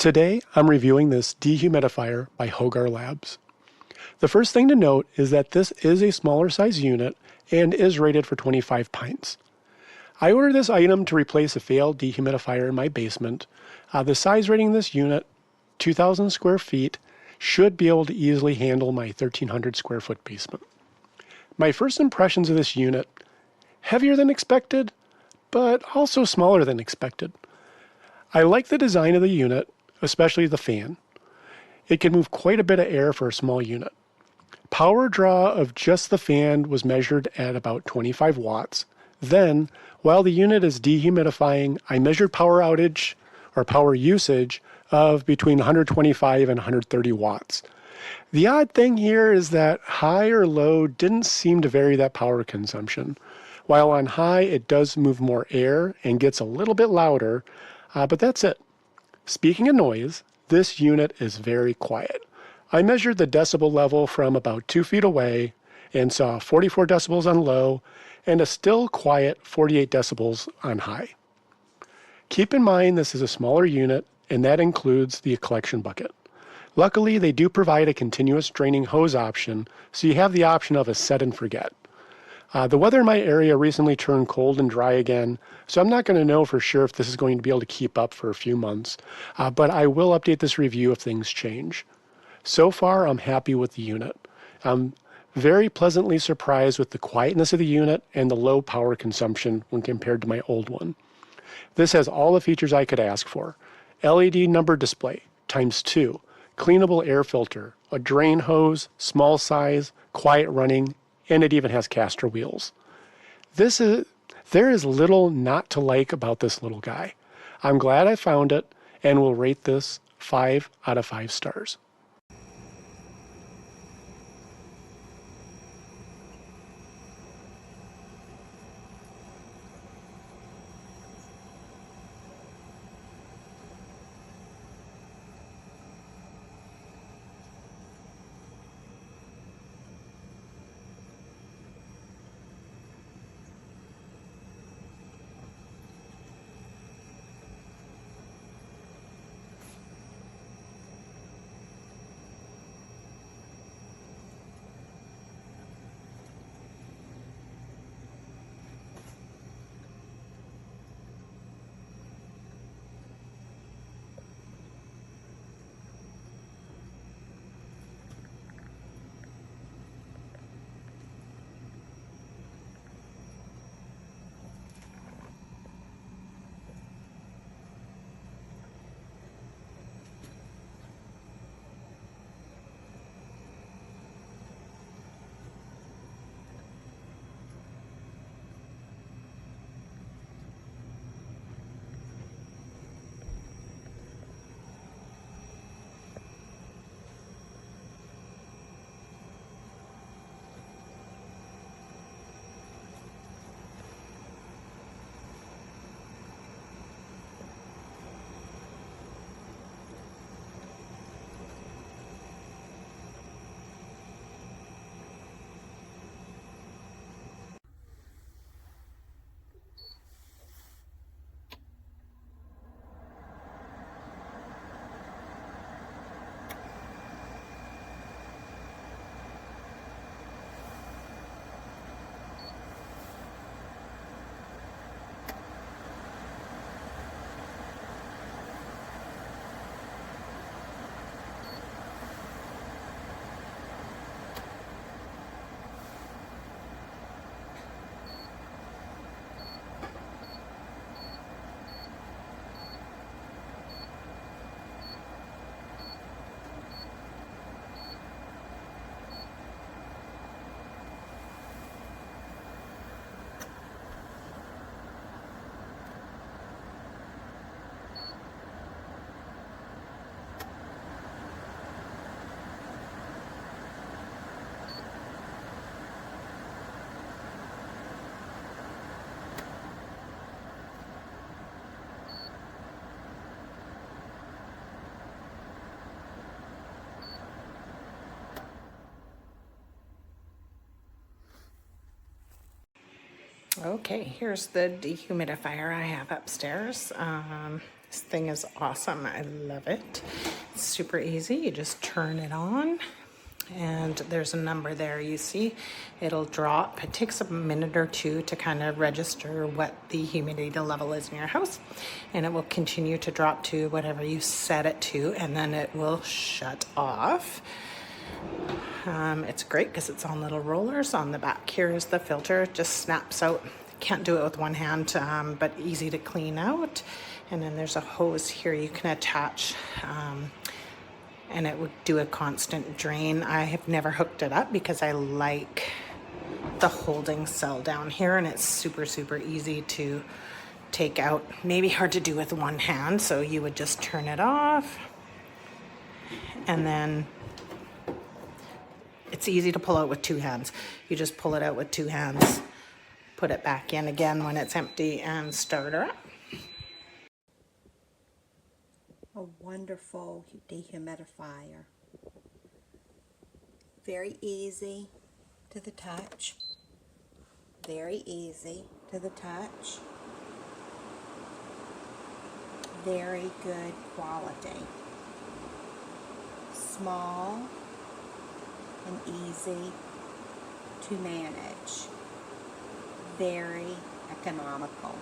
Today, I'm reviewing this dehumidifier by HOGARLABS. The first thing to note is that this is a smaller size unit and is rated for 25 pints. I ordered this item to replace a failed dehumidifier in my basement. The size rating of this unit, 2,000 square feet, should be able to easily handle my 1,300 square foot basement. My first impressions of this unit, heavier than expected, but also smaller than expected. I like the design of the unit, especially the fan. It can move quite a bit of air for a small unit. Power draw of just the fan was measured at about 25 watts. Then, while the unit is dehumidifying, I measured power outage or power usage of between 125 and 130 watts. The odd thing here is that high or low didn't seem to vary that power consumption. While on high, it does move more air and gets a little bit louder, but that's it. Speaking of noise, this unit is very quiet. I measured the decibel level from about 2 feet away and saw 44 decibels on low and a still quiet 48 decibels on high. Keep in mind this is a smaller unit and that includes the collection bucket. Luckily, they do provide a continuous draining hose option, so you have the option of a set and forget. The weather in my area recently turned cold and dry again, so I'm not going to know for sure if this is going to be able to keep up for a few months, but I will update this review if things change. So far, I'm happy with the unit. I'm very pleasantly surprised with the quietness of the unit and the low power consumption when compared to my old one. This has all the features I could ask for. LED number display, ×2, cleanable air filter, a drain hose, small size, quiet running, and it even has caster wheels. There is little not to like about this little guy. I'm glad I found it and will rate this 5 out of 5 stars. Okay, here's the dehumidifier I have upstairs. This thing is awesome. I love it. It's super easy. You just turn it on and there's a number there, you see. It'll drop. It takes a minute or two to kind of register what the humidity level is in your house, and it will continue to drop to whatever you set it to, and then it will shut off. It's great because it's on little rollers. On the back here is the filter. It just snaps out. Can't do it with one hand, but easy to clean out. And then there's a hose here you can attach, and it would do a constant drain. I have never hooked it up because I like the holding cell down here, and it's super, super easy to take out. Maybe hard to do with one hand, so you would just turn it off, and then it's easy to pull out with two hands. You just pull it out with two hands, put it back in again when it's empty, and start her up. A wonderful dehumidifier. Very easy to the touch. Very easy to the touch. Very good quality. Small and easy to manage. Very economical.